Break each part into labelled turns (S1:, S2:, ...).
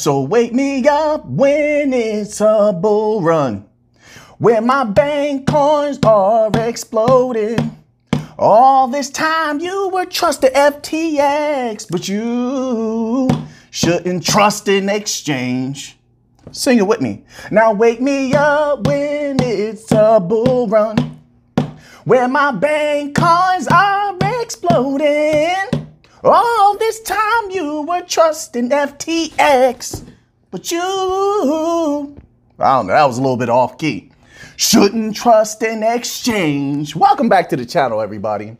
S1: So wake me up when it's a bull run, when my bank coins are exploding. All this time you were trusting FTX, but you shouldn't trust an exchange. Sing it with me. Now wake me up when it's a bull run, when my bank coins are exploding. All this time you were trusting FTX, but you, I don't know, that was a little bit off key. Shouldn't trust an exchange. Welcome back to the channel, everybody.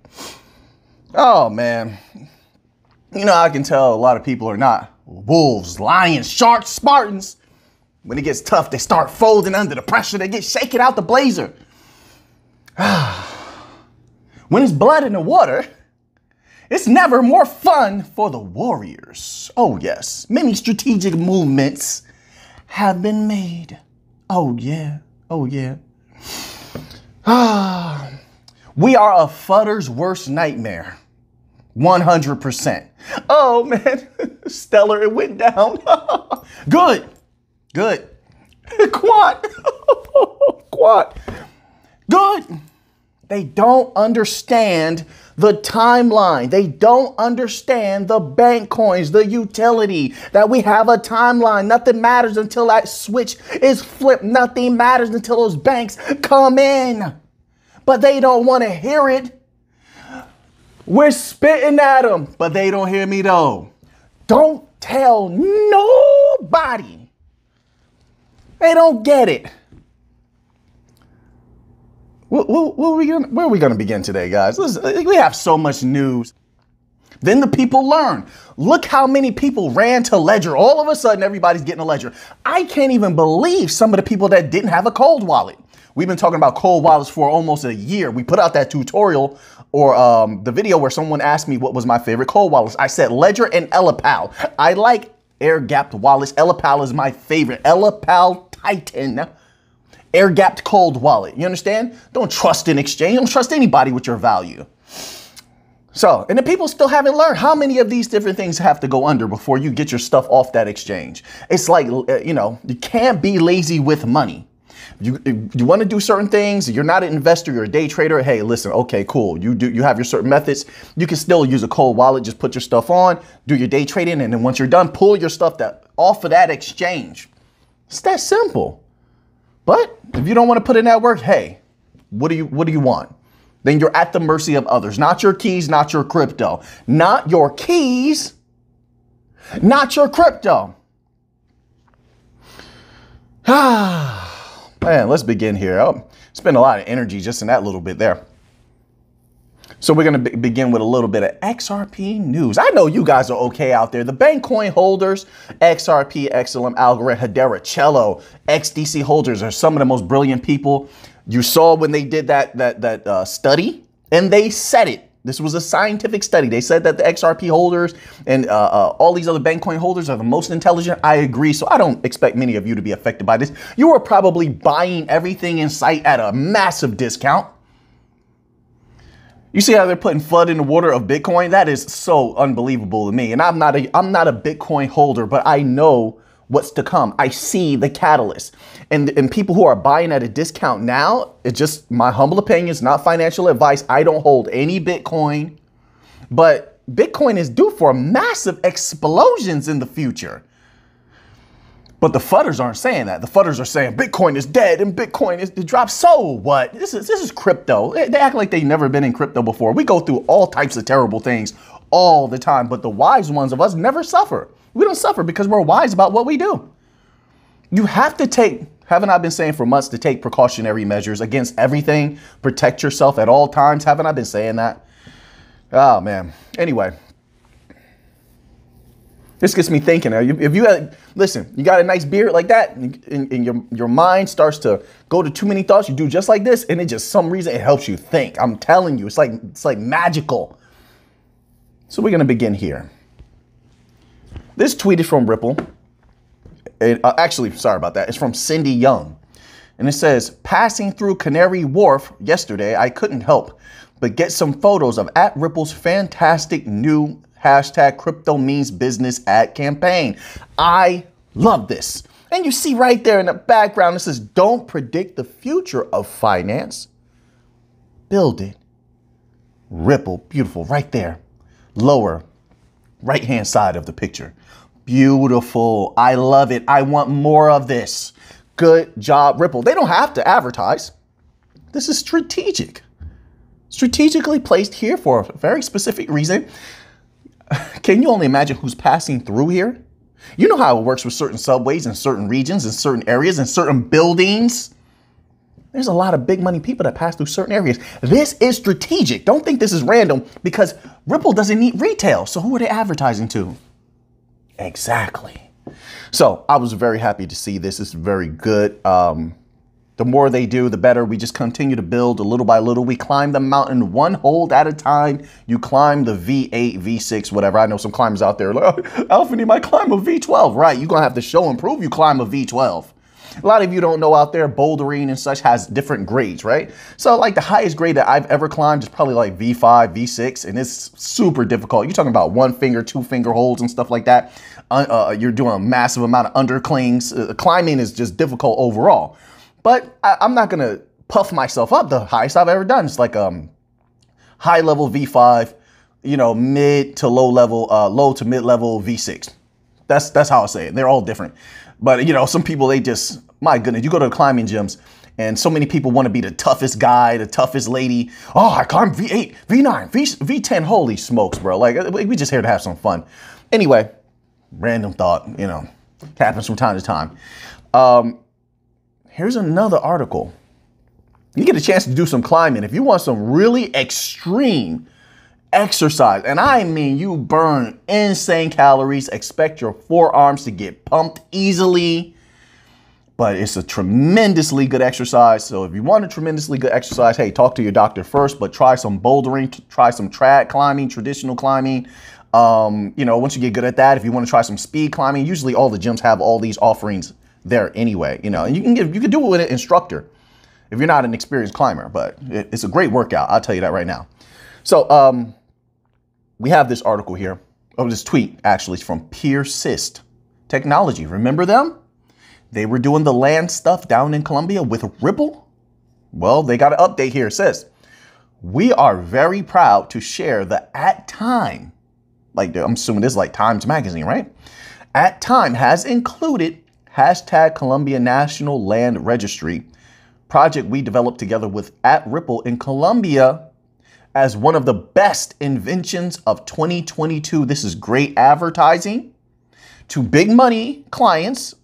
S1: Oh man, you know, I can tell a lot of people are not wolves, lions, sharks, Spartans. When it gets tough, they start folding under the pressure. They get shaken out the blazer. When it's blood in the water, it's never more fun for the warriors. Oh yes, many strategic movements have been made. Oh yeah, oh yeah. We are a fudder's worst nightmare. 100%. Oh man, Stellar, it went down. Good, good. Quant, quant, good. They don't understand the timeline. They don't understand the bank coins, the utility, that we have a timeline. Nothing matters until that switch is flipped. Nothing matters until those banks come in. But they don't want to hear it. We're spitting at them, but they don't hear me though. Don't tell nobody. They don't get it. Where are we going to begin today, guys? Listen, we have so much news. Then the people learn. Look how many people ran to Ledger. All of a sudden, everybody's getting a Ledger. I can't even believe some of the people that didn't have a cold wallet. We've been talking about cold wallets for almost a year. We put out that tutorial or the video where someone asked me what was my favorite cold wallets. I said Ledger and Ellipal. I like air-gapped wallets. Ellipal is my favorite. Ellipal Titan. Air-gapped cold wallet. You understand? Don't trust an exchange. Don't trust anybody with your value. So, and the people still haven't learned how many of these different things have to go under before you get your stuff off that exchange. It's like, you know, you can't be lazy with money. You want to do certain things. You're not an investor. You're a day trader. Hey, listen. Okay, cool. You have your certain methods. You can still use a cold wallet. Just put your stuff on, do your day trading. And then once you're done, pull your stuff off of that exchange. It's that simple. But if you don't want to put in that work, hey, what do you want? Then you're at the mercy of others. Not your keys, not your crypto. Not your keys, not your crypto. Man, let's begin here. Oh, spend a lot of energy just in that little bit there. So we're going to begin with a little bit of XRP news. I know you guys are okay out there. The bank coin holders, XRP, XLM, Algorand, Hedera, Cello, XDC holders are some of the most brilliant people. You saw when they did that study, and they said it. This was a scientific study. They said that the XRP holders and all these other bank coin holders are the most intelligent. I agree. So I don't expect many of you to be affected by this. You are probably buying everything in sight at a massive discount. You see how they're putting flood in the water of Bitcoin? That is so unbelievable to me. And I'm not a Bitcoin holder, but I know what's to come. I see the catalyst. And people who are buying at a discount now, it's just my humble opinion. It's not financial advice. I don't hold any Bitcoin. But Bitcoin is due for massive explosions in the future. But the fudders aren't saying that. The fudders are saying Bitcoin is dead and Bitcoin is dropped. So what? This is crypto. They act like they've never been in crypto before. We go through all types of terrible things all the time, but the wise ones of us never suffer. We don't suffer because we're wise about what we do. You have to take, haven't I been saying for months, to take precautionary measures against everything? Protect yourself at all times. Haven't I been saying that? Oh man. Anyway. This gets me thinking. If you listen, you got a nice beard like that, and your mind starts to go to too many thoughts, you do just like this, and it just some reason it helps you think. I'm telling you, it's like magical. So we're gonna begin here. This tweet is from Ripple. Actually, sorry about that. It's from Cindy Young, and it says, "Passing through Canary Wharf yesterday, I couldn't help but get some photos of @Ripple's fantastic new #CryptoMeansBusiness ad campaign. I Love this. And you see right there in the background, it says, don't predict the future of finance. Build it. Ripple, beautiful, right there. Lower right-hand side of the picture. Beautiful. I love it. I want more of this. Good job, Ripple. They don't have to advertise. This is strategic. Strategically placed here for a very specific reason. Can you only imagine who's passing through here? You know how it works with certain subways in certain regions, in certain areas, in certain buildings. There's a lot of big money people that pass through certain areas. This is strategic. Don't think this is random because Ripple doesn't need retail. So who are they advertising to? Exactly. So I was very happy to see this. It's very good. The more they do, the better. We just continue to build little by little. We climb the mountain one hold at a time. You climb the V8, V6, whatever. I know some climbers out there like, oh, Alfie, might climb a V12. Right, you're going to have to show and prove you climb a V12. A lot of you don't know out there, bouldering and such has different grades, right? So like the highest grade that I've ever climbed is probably like V5, V6, and it's super difficult. You're talking about 1 finger, 2 finger holds and stuff like that. You're doing a massive amount of underclings. Climbing is just difficult overall. But I'm not going to puff myself up. The highest I've ever done is like high level V5, you know, mid to low level, low to mid level V6. That's how I say it. They're all different. But, you know, some people, they just, my goodness, you go to the climbing gyms and so many people want to be the toughest guy, the toughest lady. Oh, I climbed V8, V9, V10. Holy smokes, bro. Like, we just here to have some fun. Anyway, random thought, you know, happens from time to time. Here's another article. You get a chance to do some climbing. If you want some really extreme exercise, and I mean you burn insane calories, expect your forearms to get pumped easily, but it's a tremendously good exercise. So if you want a tremendously good exercise, hey, talk to your doctor first, but try some bouldering, try some trad climbing, traditional climbing. You know, once you get good at that, if you want to try some speed climbing, usually all the gyms have all these offerings there anyway, you know, and you can do it with an instructor if you're not an experienced climber, but it's a great workout. I'll tell you that right now. So we have this article here, this tweet actually from Persist Technology. Remember them? They were doing the land stuff down in Colombia with Ripple. Well, they got an update here. It says, we are very proud to share the at time, like I'm assuming this is like Times Magazine, right? At time has included hashtag Colombia National Land Registry project we developed together with @Ripple in Colombia as one of the best inventions of 2022. This is great advertising to big money clients,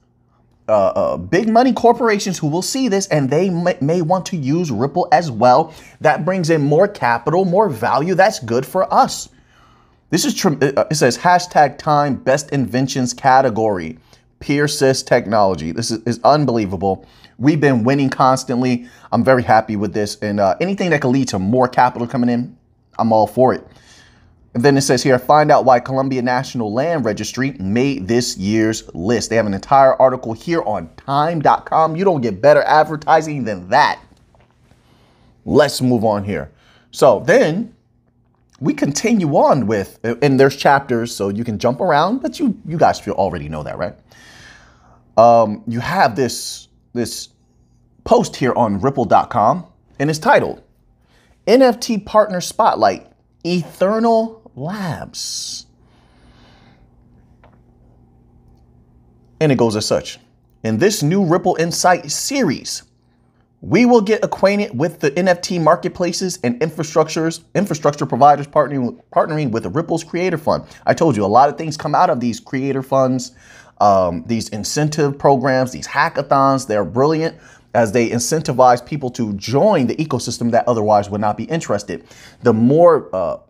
S1: big money corporations who will see this and they may want to use Ripple as well. That brings in more capital, more value. That's good for us. This is, it says hashtag time best inventions category. Persist Technology. This is unbelievable. We've been winning constantly. I'm very happy with this. And anything that can lead to more capital coming in, I'm all for it. And then it says here, find out why Colombia National Land Registry made this year's list. They have an entire article here on time.com. You don't get better advertising than that. Let's move on here. So then we continue on with, and there's chapters, so you can jump around, but you guys already know that, right? You have this post here on ripple.com and it's titled NFT Partner Spotlight, Ethernity Labs. And it goes as such. In this new Ripple Insight series, we will get acquainted with the NFT marketplaces and infrastructure providers partnering with the Ripple's Creator Fund. I told you a lot of things come out of these creator funds, these incentive programs, these hackathons. They're brilliant as they incentivize people to join the ecosystem that otherwise would not be interested. The more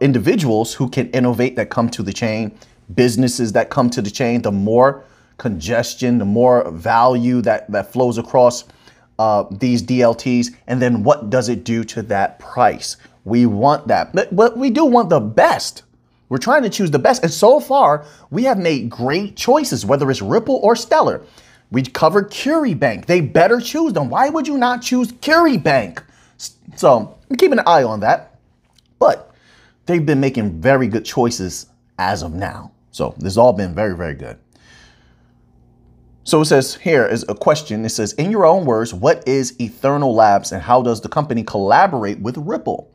S1: individuals who can innovate that come to the chain, businesses that come to the chain, the more congestion, the more value that flows across these DLTs. And then what does it do to that price? We want that, but we do want the best. We're trying to choose the best. And so far, we have made great choices, whether it's Ripple or Stellar. We covered Curie Bank. They better choose them. Why would you not choose Curie Bank? So I'm keeping an eye on that. But they've been making very good choices as of now. So this has all been very, very good. So it says here is a question. It says, in your own words, what is Ethernal Labs and how does the company collaborate with Ripple?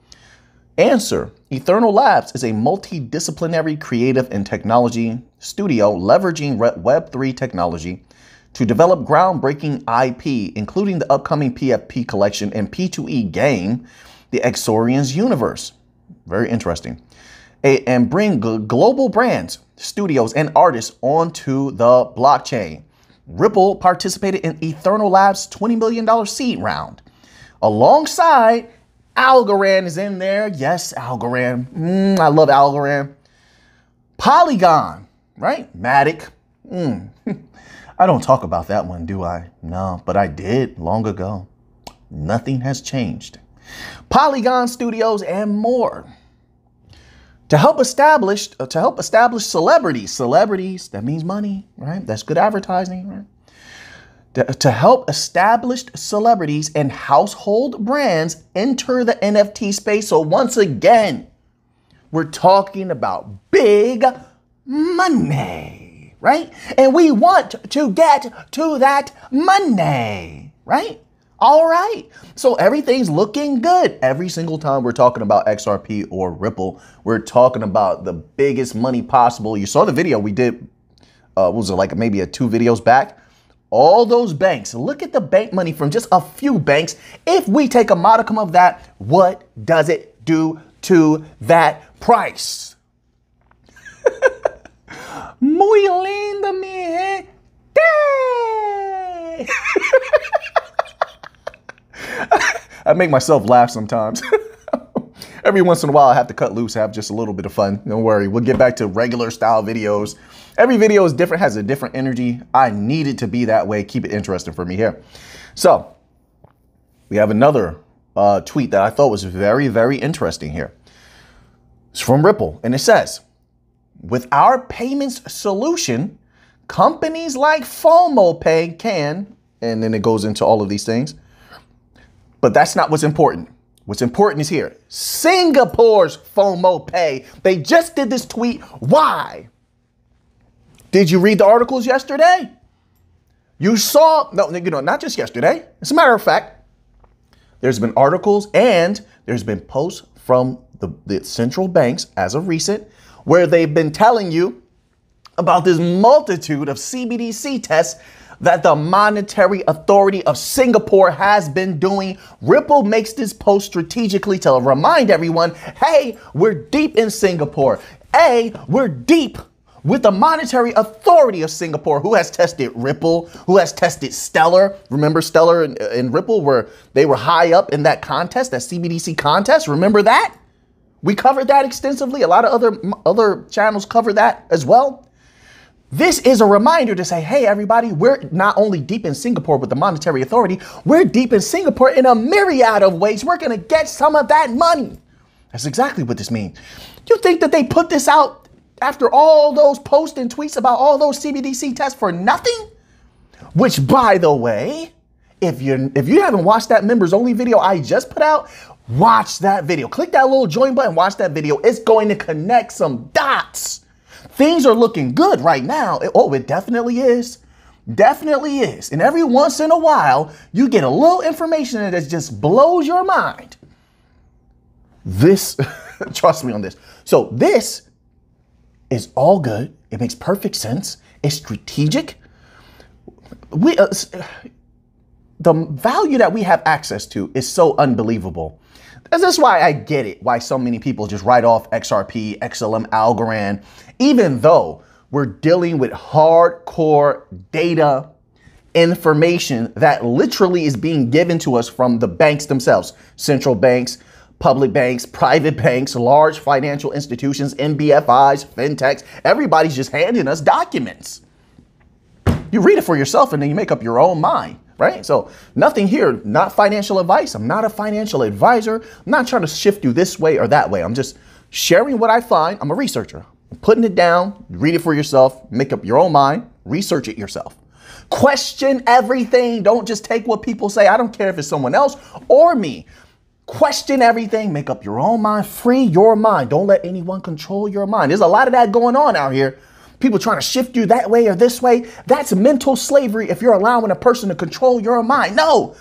S1: Answer, Ethernal Labs is a multidisciplinary creative and technology studio leveraging Web3 technology to develop groundbreaking IP, including the upcoming PFP collection and P2E game, the Exorian's Universe. Very interesting. And bring global brands, studios, and artists onto the blockchain. Ripple participated in Ethernal Labs' $20 million seed round. Alongside, Algorand is in there. Yes, Algorand. I love Algorand. Polygon, right? Matic. I don't talk about that one, do I? No, but I did long ago. Nothing has changed. Polygon Studios and more. To help establish celebrities, that means money, right? That's good advertising, right? To help established celebrities and household brands enter the NFT space. So once again, we're talking about big money, right? And we want to get to that money, right? All right. So everything's looking good. Every single time we're talking about XRP or Ripple, we're talking about the biggest money possible. You saw the video we did, what was it, like maybe 2 videos back? All those banks, look at the bank money from just a few banks. If we take a modicum of that, what does it do to that price? Muy Linda, mi gente. I make myself laugh sometimes. Every once in a while, I have to cut loose, have just a little bit of fun. Don't worry, we'll get back to regular style videos. Every video is different, has a different energy. I need it to be that way. Keep it interesting for me here. So we have another tweet that I thought was very, very interesting here. It's from Ripple, and it says, with our payments solution, companies like FOMO Pay can, and then it goes into all of these things. But that's not what's important. What's important is here. Singapore's FOMO Pay. They just did this tweet. Why? Did you read the articles yesterday? You saw, no, not just yesterday. As a matter of fact, there's been articles and there's been posts from the central banks as of recent where they've been telling you about this multitude of CBDC tests that the Monetary Authority of Singapore has been doing. Ripple makes this post strategically to remind everyone, hey, we're deep in Singapore. Hey, we're deep with the Monetary Authority of Singapore, who has tested Ripple, who has tested Stellar. Remember Stellar and Ripple, where they were high up in that contest, that CBDC contest? Remember that? We covered that extensively. A lot of other channels cover that as well. This is a reminder to say, hey, everybody, we're not only deep in Singapore with the Monetary Authority, we're deep in Singapore in a myriad of ways. We're going to get some of that money. That's exactly what this means. You think that they put this out after all those posts and tweets about all those CBDC tests for nothing? Which, by the way, if you haven't watched that members only video I just put out, watch that video. Click that little join button, watch that video. It's going to connect some dots. Things are looking good right now. It definitely is. Definitely is. And every once in a while, you get a little information that just blows your mind. This, trust me on this. So this is all good. It makes perfect sense. It's strategic. The value that we have access to is so unbelievable. That's why I get it, why so many people just write off XRP, XLM, Algorand, even though we're dealing with hardcore data information that literally is being given to us from the banks themselves, central banks, public banks, private banks, large financial institutions, NBFIs, fintechs. Everybody's just handing us documents. You read it for yourself and then you make up your own mind. Right? So nothing here, not financial advice. I'm not a financial advisor. I'm not trying to shift you this way or that way. I'm just sharing what I find. I'm a researcher. I'm putting it down, read it for yourself, make up your own mind, research it yourself. Question everything. Don't just take what people say. I don't care if it's someone else or me. Question everything, make up your own mind, free your mind. Don't let anyone control your mind. There's a lot of that going on out here. people trying to shift you that way or this way. That's mental slavery if you're allowing a person to control your mind. No,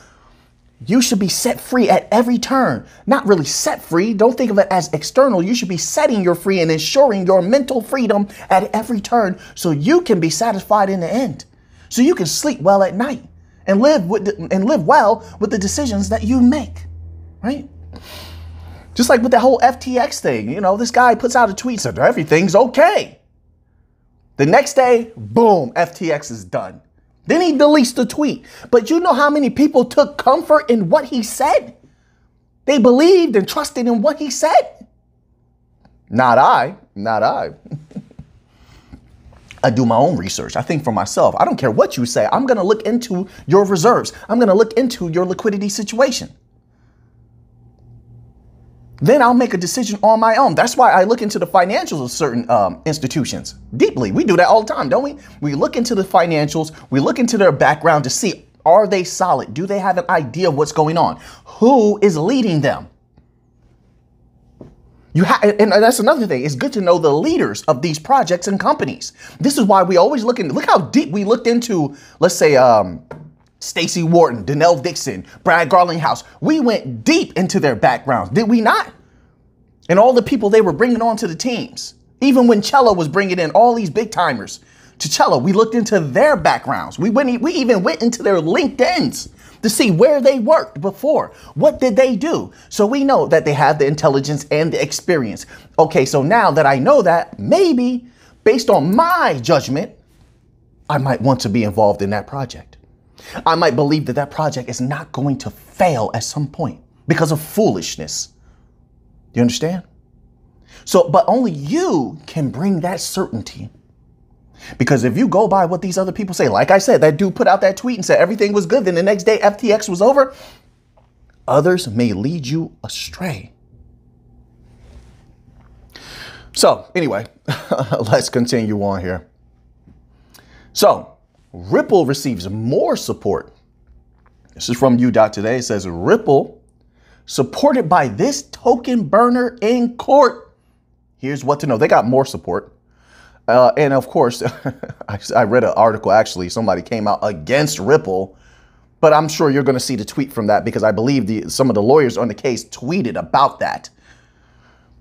S1: you should be set free at every turn. Not really set free. Don't think of it as external. You should be setting your free and ensuring your mental freedom at every turn so you can be satisfied in the end. So you can sleep well at night and live well with the decisions that you make, right? Just like with the whole FTX thing, you know, this guy puts out a tweet, said everything's okay. The next day, boom, FTX is done. Then he deletes the tweet. But you know how many people took comfort in what he said? They believed and trusted in what he said. Not I. I do my own research. I think for myself. I don't care what you say. I'm going to look into your reserves. I'm going to look into your liquidity situation. Then I'll make a decision on my own. That's why I look into the financials of certain institutions deeply. We do that all the time, don't we? We look into the financials. We look into their background to see, are they solid? Do they have an idea of what's going on? Who is leading them? And that's another thing. It's good to know the leaders of these projects and companies. This is why we always look how deep we looked into, let's say, Stacey Wharton, Danelle Dixon, Brad Garlinghouse. We went deep into their backgrounds, did we not? And all the people they were bringing on to the teams. Even when Cello was bringing in all these big timers to Cello, we looked into their backgrounds. We even went into their LinkedIns to see where they worked before. What did they do? So we know that they have the intelligence and the experience. Okay, so now that I know that, maybe based on my judgment, I might want to be involved in that project. I might believe that that project is not going to fail at some point because of foolishness. Do you understand? So, but only you can bring that certainty. Because if you go by what these other people say, like I said, that dude put out that tweet and said everything was good, then the next day FTX was over, others may lead you astray. So anyway, let's continue on here. So Ripple receives more support. This is from U.Today. It says Ripple supported by this token burner in court. Here's what to know. They got more support. And of course, I read an article, actually, somebody came out against Ripple, but I'm sure you're going to see the tweet from that because I believe some of the lawyers on the case tweeted about that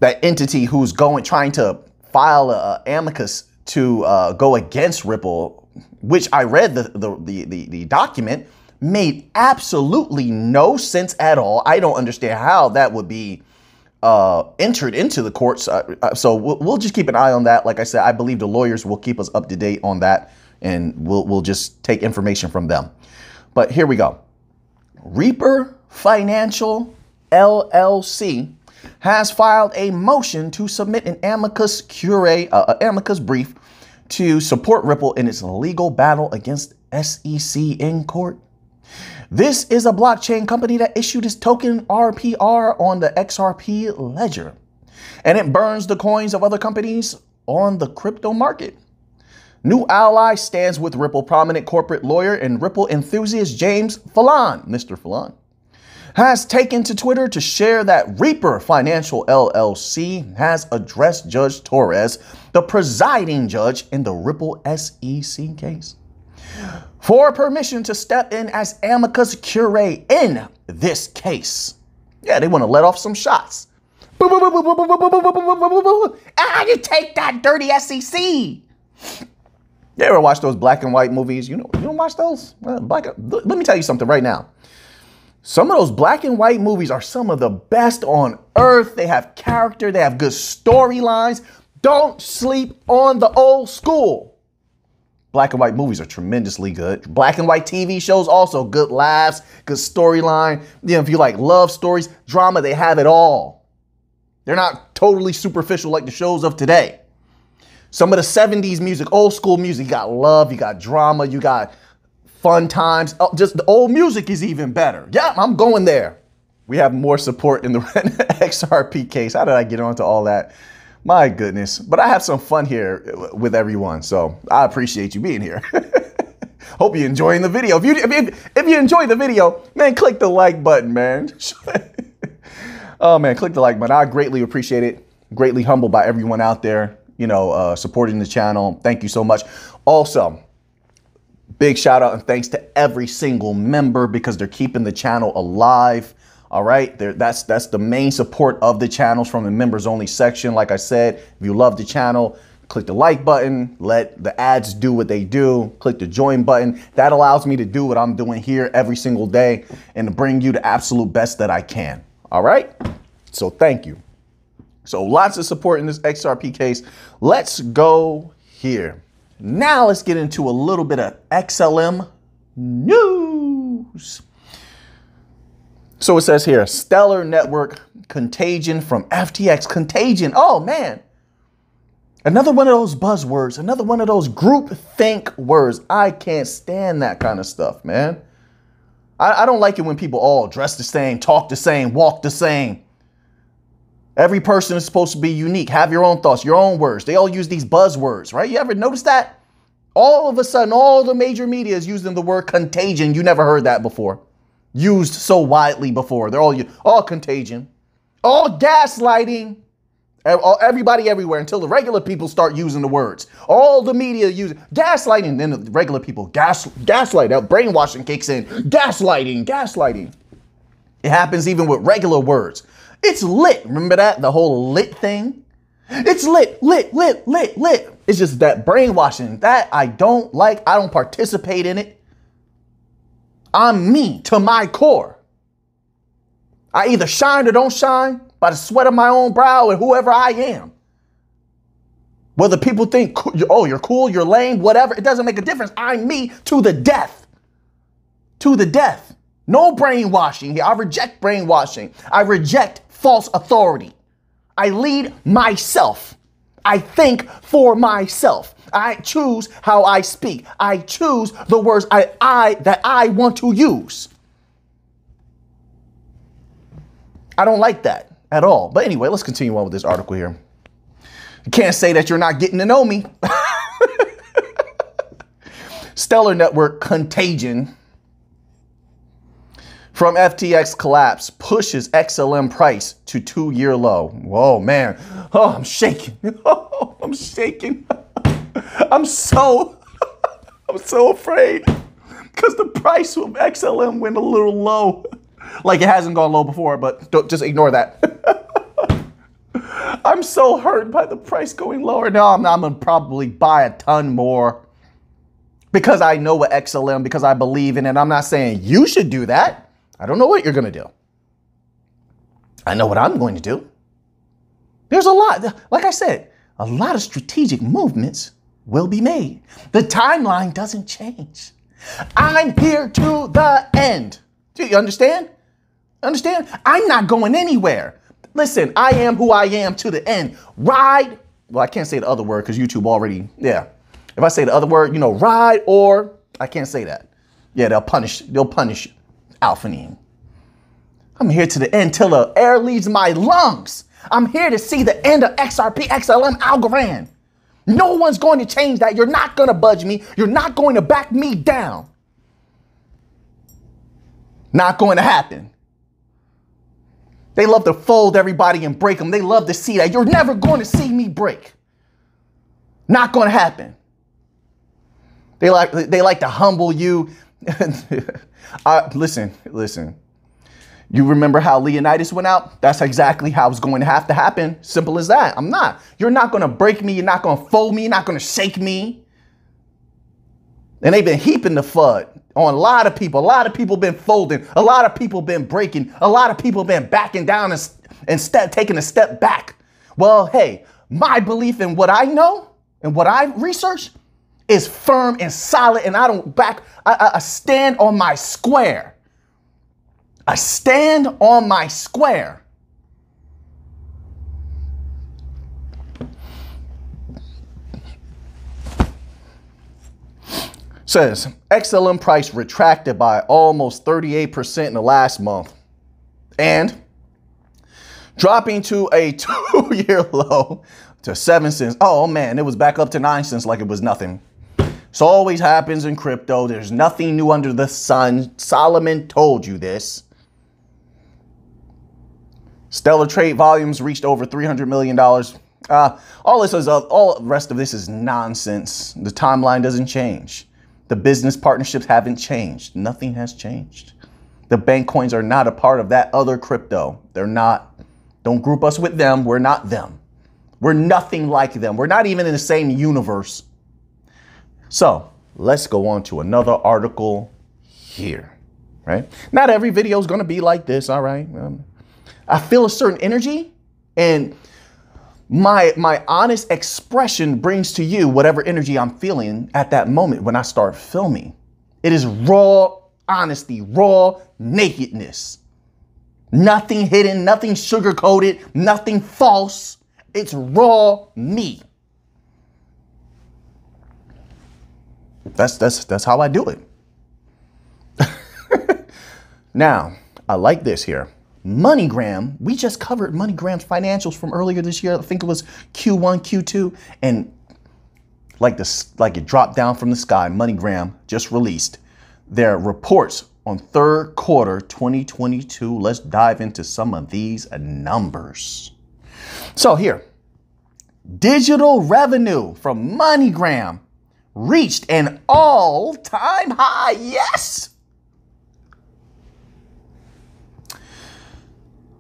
S1: entity who's trying to file a amicus to go against Ripple, which I read the document, made absolutely no sense at all. I don't understand how that would be entered into the courts. So we'll just keep an eye on that. Like I said, I believe the lawyers will keep us up to date on that, and we'll just take information from them. But here we go. Reaper Financial LLC has filed a motion to submit an amicus brief to support Ripple in its legal battle against SEC in court. This is a blockchain company that issued its token RPR on the XRP ledger, and it burns the coins of other companies on the crypto market. New ally stands with Ripple prominent corporate lawyer and Ripple enthusiast James Fallon, Mr. Fallon, has taken to Twitter to share that Reaper Financial LLC has addressed Judge Torres, the presiding judge in the Ripple SEC case, for permission to step in as amicus curiae in this case. Yeah, they want to let off some shots. You take that, dirty SEC. You ever watch those black and white movies? You don't watch those? Let me tell you something right now. Some of those black and white movies are some of the best on earth. They have character. They have good storylines. Don't sleep on the old school. Black and white movies are tremendously good. Black and white TV shows also good laughs, good storyline. You know, if you like love stories, drama, they have it all. They're not totally superficial like the shows of today. Some of the 70s music, old school music, you got love, you got drama, you got fun times. Oh, just the old music is even better. Yeah, I'm going there. We have more support in the XRP case. How did I get onto all that? My goodness. But I have some fun here with everyone, so I appreciate you being here. Hope you're enjoying the video. If you enjoy the video, man, click the like button, man. Oh, man, click the like button. I greatly appreciate it. Greatly humbled by everyone out there. supporting the channel. Thank you so much. Also, big shout out and thanks to every single member because they're keeping the channel alive. All right, that's the main support of the channels from the members only section. Like I said, if you love the channel, click the like button, let the ads do what they do, click the join button. That allows me to do what I'm doing here every single day and to bring you the absolute best that I can. All right, so thank you. So lots of support in this XRP case. Let's go here. Now let's get into a little bit of XLM news. So it says here, Stellar Network Contagion from FTX. Contagion. Oh, man. Another one of those buzzwords. Another one of those group think words. I can't stand that kind of stuff, man. I don't like it when people all dress the same, talk the same, walk the same. Every person is supposed to be unique. Have your own thoughts, your own words. They all use these buzzwords, right? You ever notice that? All of a sudden, all the major media is using the word contagion. You never heard that before. Used so widely before. They're all contagion, all gaslighting, everybody everywhere until the regular people start using the words. All the media use gaslighting. Then the regular people gaslight. That brainwashing kicks in. Gaslighting. It happens even with regular words. It's lit. Remember that? The whole lit thing? It's lit. It's just that brainwashing that I don't like. I don't participate in it. I'm me to my core. I either shine or don't shine by the sweat of my own brow and whoever I am. Whether people think, oh, you're cool, you're lame, whatever, it doesn't make a difference. I'm me to the death. To the death. No brainwashing here. I reject brainwashing. I reject false authority. I lead myself. I think for myself. I choose how I speak. I choose the words that I want to use. I don't like that at all. But anyway, let's continue on with this article here. You can't say that you're not getting to know me. Stellar Network Contagion from FTX collapse pushes XLM price to 2-year low. Whoa, man. Oh, I'm shaking. Oh, I'm shaking. I'm so afraid because the price of XLM went a little low. Like it hasn't gone low before, but just ignore that. I'm so hurt by the price going lower. Now I'm going to probably buy a ton more because I know what XLM, because I believe in it. I'm not saying you should do that. I don't know what you're going to do. I know what I'm going to do. There's a lot, like I said, a lot of strategic movements will be made. The timeline doesn't change. I'm here to the end. Do you understand? Understand? I'm not going anywhere. Listen, I am who I am to the end. Ride. Well, I can't say the other word because YouTube already, yeah. If I say the other word, ride or, I can't say that. Yeah, they'll punish Alphanine. I'm here to the end till the air leaves my lungs. I'm here to see the end of XRP XLM Algorand. No one's going to change that. You're not going to budge me. You're not going to back me down. Not going to happen. They love to fold everybody and break them. They love to see that. You're never going to see me break. Not going to happen. They like to humble you. Listen. You remember how Leonidas went out? That's exactly how it's going to have to happen. Simple as that. I'm not. You're not going to break me. You're not going to fold me. You're not going to shake me. And they've been heaping the FUD on a lot of people. A lot of people been folding. A lot of people been breaking. A lot of people been backing down and taking a step back. Well, hey, my belief in what I know and what I research is firm and solid, and I don't back. I stand on my square. I stand on my square. Says XLM price retracted by almost 38% in the last month and dropping to a 2-year low to 7 cents. Oh man, it was back up to 9 cents like it was nothing. This always happens in crypto. There's nothing new under the sun. Solomon told you this. Stellar trade volumes reached over $300 million All the rest of this is nonsense. The timeline doesn't change. The business partnerships haven't changed. Nothing has changed. The bank coins are not a part of that other crypto. They're not. Don't group us with them. We're not them. We're nothing like them. We're not even in the same universe. So let's go on to another article here, right? Not every video is going to be like this. All right. I feel a certain energy, and my honest expression brings to you whatever energy I'm feeling at that moment when I start filming. It is raw honesty, raw nakedness. Nothing hidden, nothing sugar-coated, nothing false. It's raw me. That's how I do it. Now, I like this here. Moneygram, we just covered Moneygram's financials from earlier this year. I think it was Q1, Q2, and like it dropped down from the sky. Moneygram just released their reports on third quarter 2022. Let's dive into some of these numbers. So here, digital revenue from Moneygram reached an all-time high. Yes.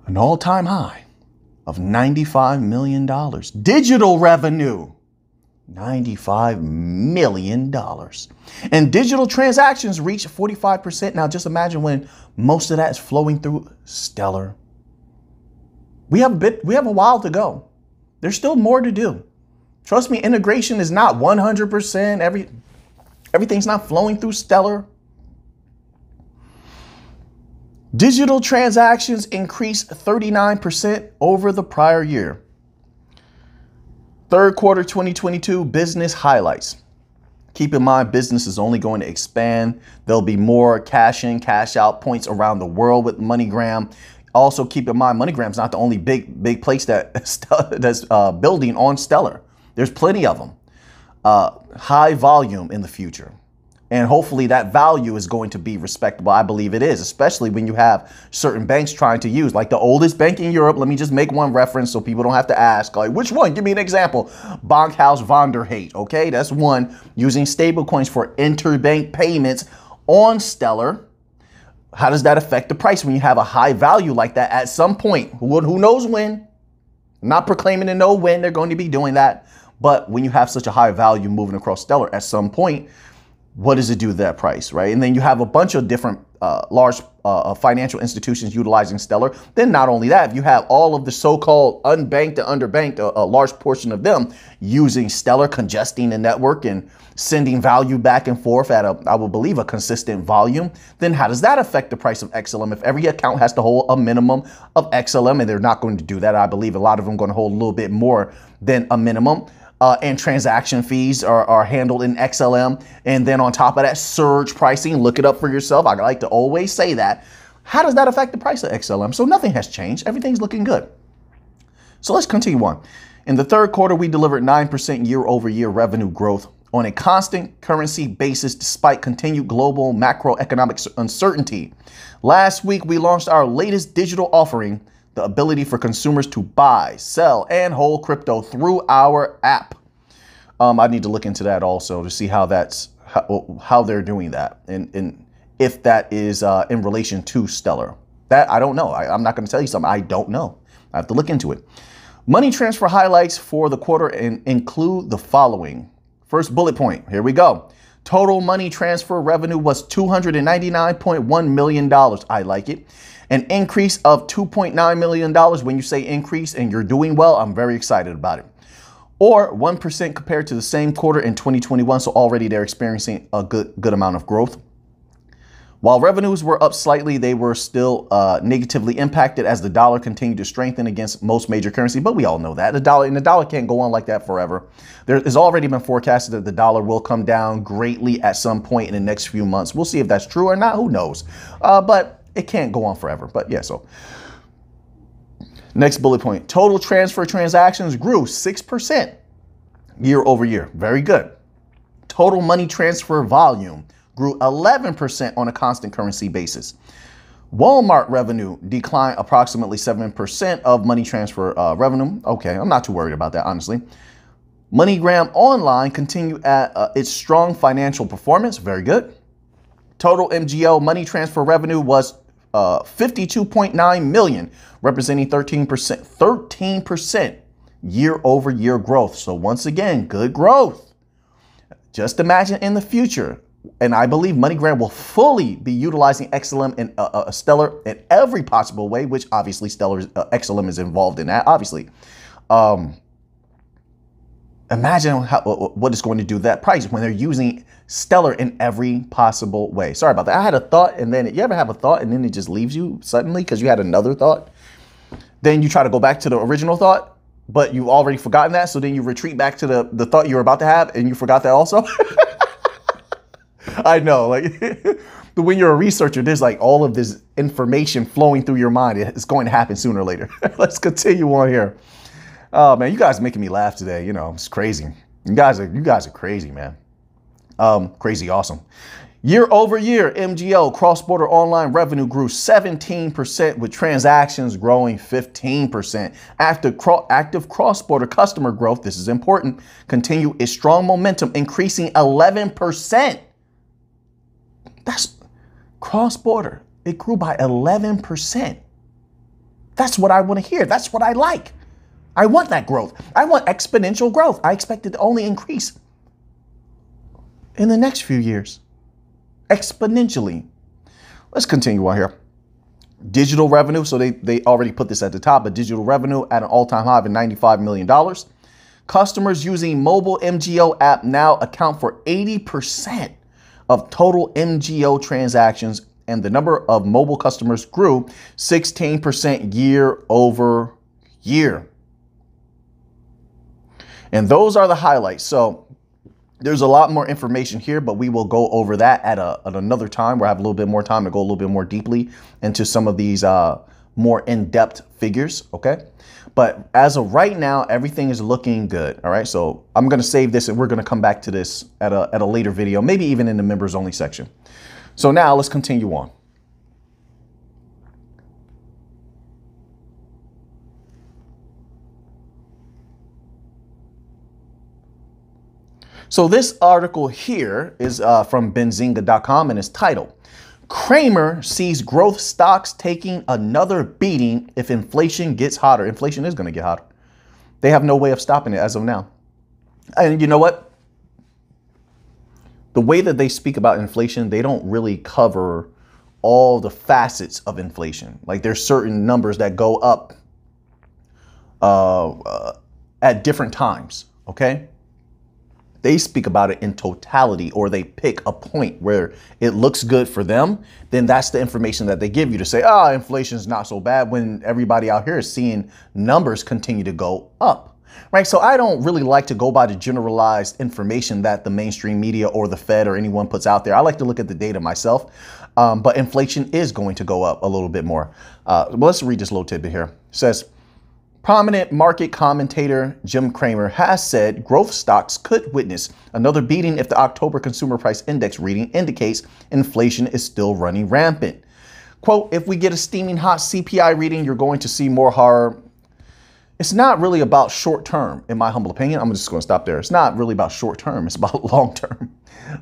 S1: An all-time high of $95 million. Digital revenue, $95 million. And digital transactions reached 45%. Now just imagine when most of that is flowing through Stellar. We have a while to go. There's still more to do. Trust me, integration is not 100%. Everything's not flowing through Stellar. Digital transactions increased 39% over the prior year. Third quarter 2022 business highlights. Keep in mind, business is only going to expand. There'll be more cash in, cash out points around the world with MoneyGram. Also, keep in mind, MoneyGram's not the only big place that's building on Stellar. There's plenty of them. High volume in the future. And hopefully that value is going to be respectable. I believe it is, especially when you have certain banks trying to use, like the oldest bank in Europe. Let me just make one reference so people don't have to ask, like, which one? Give me an example. Bankhaus Vonderhate, okay? That's one, using stablecoins for interbank payments on Stellar. How does that affect the price when you have a high value like that at some point? Who knows when? I'm not proclaiming to know when they're going to be doing that. But when you have such a high value moving across Stellar at some point, what does it do to that price, right? And then you have a bunch of different large financial institutions utilizing Stellar. Then not only that, if you have all of the so-called unbanked and underbanked, a large portion of them using Stellar, congesting the network and sending value back and forth at I would believe, a consistent volume, then how does that affect the price of XLM? If every account has to hold a minimum of XLM, and they're not going to do that, I believe a lot of them are going to hold a little bit more than a minimum. And transaction fees are handled in XLM. And then on top of that, surge pricing, look it up for yourself. I like to always say that. How does that affect the price of XLM? So nothing has changed. Everything's looking good. So let's continue on. In the third quarter, we delivered 9% year-over-year revenue growth on a constant currency basis despite continued global macroeconomic uncertainty. Last week, we launched our latest digital offering, the ability for consumers to buy, sell, and hold crypto through our app. I need to look into that also to see how they're doing that, and if that is in relation to Stellar. That I don't know. I'm not going to tell you something I don't know. I have to look into it. Money transfer highlights for the quarter include the following. First bullet point. Here we go. Total money transfer revenue was $299.1 million. I like it. An increase of $2.9 million. When you say increase and you're doing well, I'm very excited about it. Or 1% compared to the same quarter in 2021. So already they're experiencing a good amount of growth. While revenues were up slightly, they were still negatively impacted as the dollar continued to strengthen against most major currency. But we all know that the dollar can't go on like that forever. There has already been forecasted that the dollar will come down greatly at some point in the next few months. We'll see if that's true or not. Who knows? But it can't go on forever. But yeah, so next bullet point. Total transfer transactions grew 6% year over year. Very good. Total money transfer volume grew 11% on a constant currency basis. Walmart revenue declined approximately 7% of money transfer revenue. Okay, I'm not too worried about that, honestly. MoneyGram Online continued at its strong financial performance. Very good. Total MGO money transfer revenue was 52.9 million, representing 13% year-over-year growth. So once again, good growth. Just imagine in the future, and I believe MoneyGram will fully be utilizing XLM and Stellar in every possible way, which obviously XLM is involved in that, obviously. Imagine what it's going to do to that price when they're using Stellar in every possible way. Sorry about that. I had a thought, and then you ever have a thought and then it just leaves you suddenly because you had another thought? Then you try to go back to the original thought, but you've already forgotten that. So then you retreat back to the thought you were about to have and you forgot that also. I know, like, but when you're a researcher, there's like all of this information flowing through your mind. It's going to happen sooner or later. Let's continue on here. Oh man, you guys are making me laugh today. You know, it's crazy. You guys are crazy, man. Crazy awesome. Year over year, MGO cross-border online revenue grew 17%, with transactions growing 15%. Active cross-border customer growth, this is important, continue its strong momentum, increasing 11%. That's cross-border. It grew by 11%. That's what I want to hear. That's what I like. I want that growth. I want exponential growth. I expect it to only increase in the next few years, exponentially. Let's continue on here. Digital revenue. So they already put this at the top, but digital revenue at an all-time high of $95 million. Customers using mobile MGO app now account for 80% of total MGO transactions, and the number of mobile customers grew 16% year over year. And those are the highlights. So there's a lot more information here, but we will go over that at another time where I have a little bit more time to go a little bit more deeply into some of these more in-depth figures, okay? But as of right now, everything is looking good, all right? So I'm gonna save this and we're gonna come back to this at a later video, maybe even in the members only section. So now let's continue on. So this article here is from benzinga.com and it's titled, Cramer sees growth stocks taking another beating if inflation gets hotter. Inflation is going to get hotter. They have no way of stopping it as of now. And you know what? The way that they speak about inflation, they don't really cover all the facets of inflation. Like there's certain numbers that go up at different times, okay? They speak about it in totality, or they pick a point where it looks good for them. Then that's the information that they give you to say, inflation is not so bad, when everybody out here is seeing numbers continue to go up, right? So I don't really like to go by the generalized information that the mainstream media or the Fed or anyone puts out there. I like to look at the data myself, but inflation is going to go up a little bit more. Well, let's read this little tidbit here. It says, prominent market commentator Jim Cramer has said growth stocks could witness another beating if the October Consumer Price Index reading indicates inflation is still running rampant. Quote, if we get a steaming hot CPI reading, you're going to see more horror. It's not really about short term, in my humble opinion. I'm just going to stop there. It's not really about short term. It's about long term.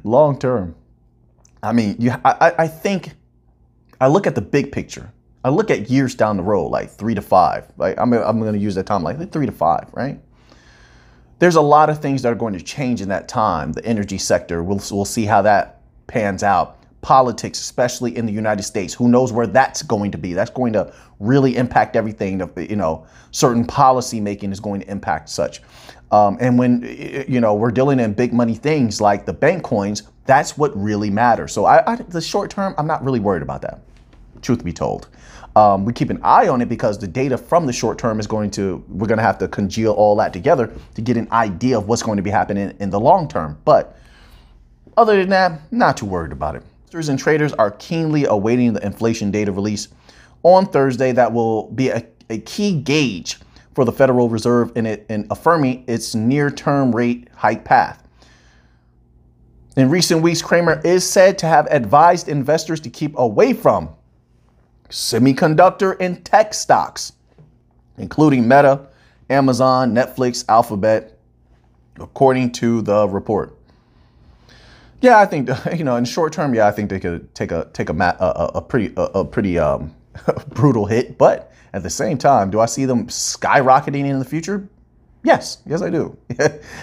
S1: Long term. I mean, I think I look at the big picture. I look at years down the road, like 3 to 5. Like I'm going to use that time, like 3 to 5, right? There's a lot of things that are going to change in that time. The energy sector, we'll see how that pans out. Politics, especially in the United States, who knows where that's going to be? That's going to really impact everything. You know, certain policy making is going to impact such. And when, you know, we're dealing in big money things like the bank coins, that's what really matters. So the short term, I'm not really worried about that, truth be told. We keep an eye on it because the data from the short term is we're going to have to congeal all that together to get an idea of what's going to be happening in the long term. But other than that, not too worried about it. Investors and traders are keenly awaiting the inflation data release on Thursday. That will be a key gauge for the Federal Reserve in affirming its near-term rate hike path. In recent weeks, Cramer is said to have advised investors to keep away from semiconductor and tech stocks, including Meta, Amazon, Netflix, Alphabet, according to the report. Yeah, I think, in the short term, yeah, I think they could take a pretty brutal hit. But at the same time, do I see them skyrocketing in the future? Yes, I do.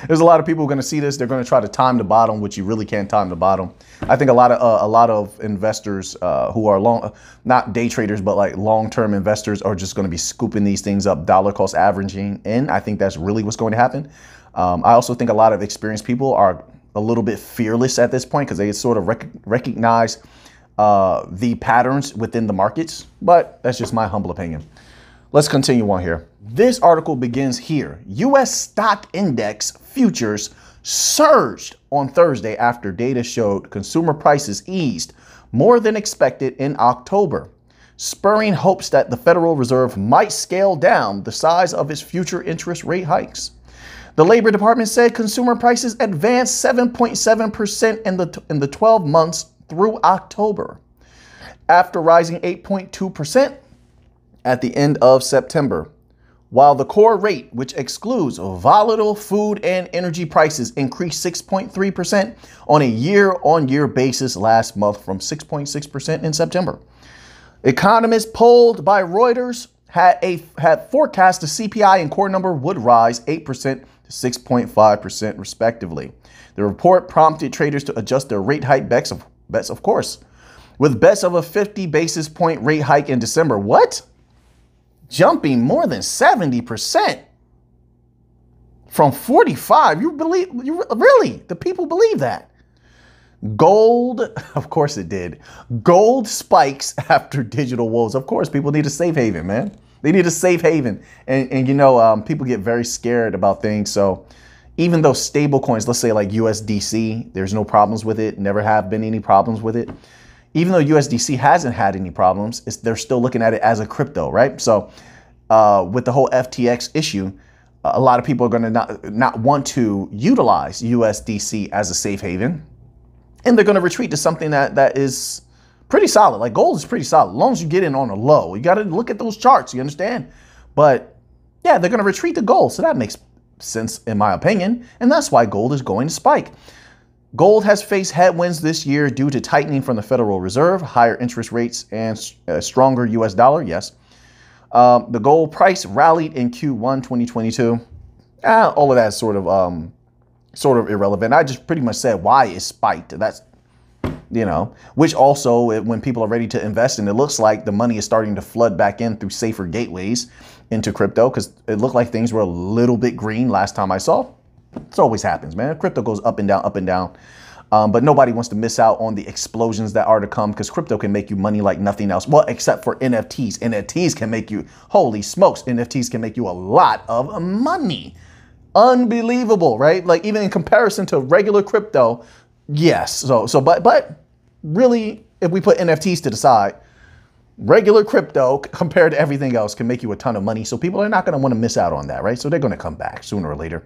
S1: There's a lot of people who are going to see this. They're going to try to time the bottom, which you really can't time the bottom. I think a lot of investors who are not day traders, but like long-term investors are just going to be scooping these things up, dollar cost averaging in. I think that's really what's going to happen. I also think a lot of experienced people are a little bit fearless at this point because they sort of recognize the patterns within the markets. But that's just my humble opinion. Let's continue on here. This article begins here. U.S. stock index futures surged on Thursday after data showed consumer prices eased more than expected in October, spurring hopes that the Federal Reserve might scale down the size of its future interest rate hikes. The Labor Department said consumer prices advanced 7.7% in the 12 months through October, after rising 8.2% at the end of September, while the core rate, which excludes volatile food and energy prices, increased 6.3% on a year-on-year basis last month from 6.6% in September. Economists polled by Reuters had forecast the CPI and core number would rise 8% to 6.5% respectively. The report prompted traders to adjust their rate hike bets, of course, with bets of a 50 basis point rate hike in December. What? Jumping more than 70% from 45. Really? The people believe that? Gold, of course it did. Gold spikes after digital woes. Of course, people need a safe haven, man. They need a safe haven. And people get very scared about things. So even though stable coins, let's say like USDC, there's no problems with it, never have been any problems with it. Even though USDC hasn't had any problems, they're still looking at it as a crypto, right? So with the whole FTX issue, a lot of people are going to not want to utilize USDC as a safe haven. And they're going to retreat to something that is pretty solid. Like gold is pretty solid. As long as you get in on a low, you got to look at those charts, you understand? But yeah, they're going to retreat to gold. So that makes sense in my opinion. And that's why gold is going to spike. Gold has faced headwinds this year due to tightening from the Federal Reserve, higher interest rates, and a stronger U.S. dollar. Yes. The gold price rallied in Q1 2022. All of that is sort of irrelevant. I just pretty much said why it spiked. That's, which also when people are ready to invest, and it looks like the money is starting to flood back in through safer gateways into crypto, because it looked like things were a little bit green last time I saw. It always happens, man. Crypto goes up and down, up and down. But nobody wants to miss out on the explosions that are to come, because crypto can make you money like nothing else. Well, except for NFTs. NFTs can make you, holy smokes, NFTs can make you a lot of money. Unbelievable, right? Like even in comparison to regular crypto, yes. But really, if we put NFTs to the side, regular crypto compared to everything else can make you a ton of money. So people are not going to want to miss out on that, right? So they're going to come back sooner or later.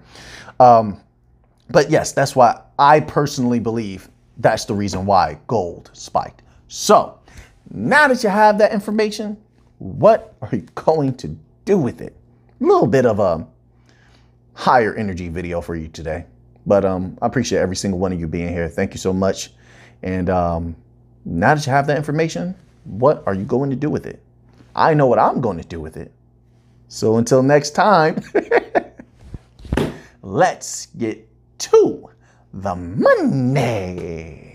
S1: But yes, that's why I personally believe that's the reason why gold spiked. So now that you have that information, what are you going to do with it? A little bit of a higher energy video for you today. But I appreciate every single one of you being here. Thank you so much. And now that you have that information, what are you going to do with it? I know what I'm going to do with it. So until next time, let's get to the money.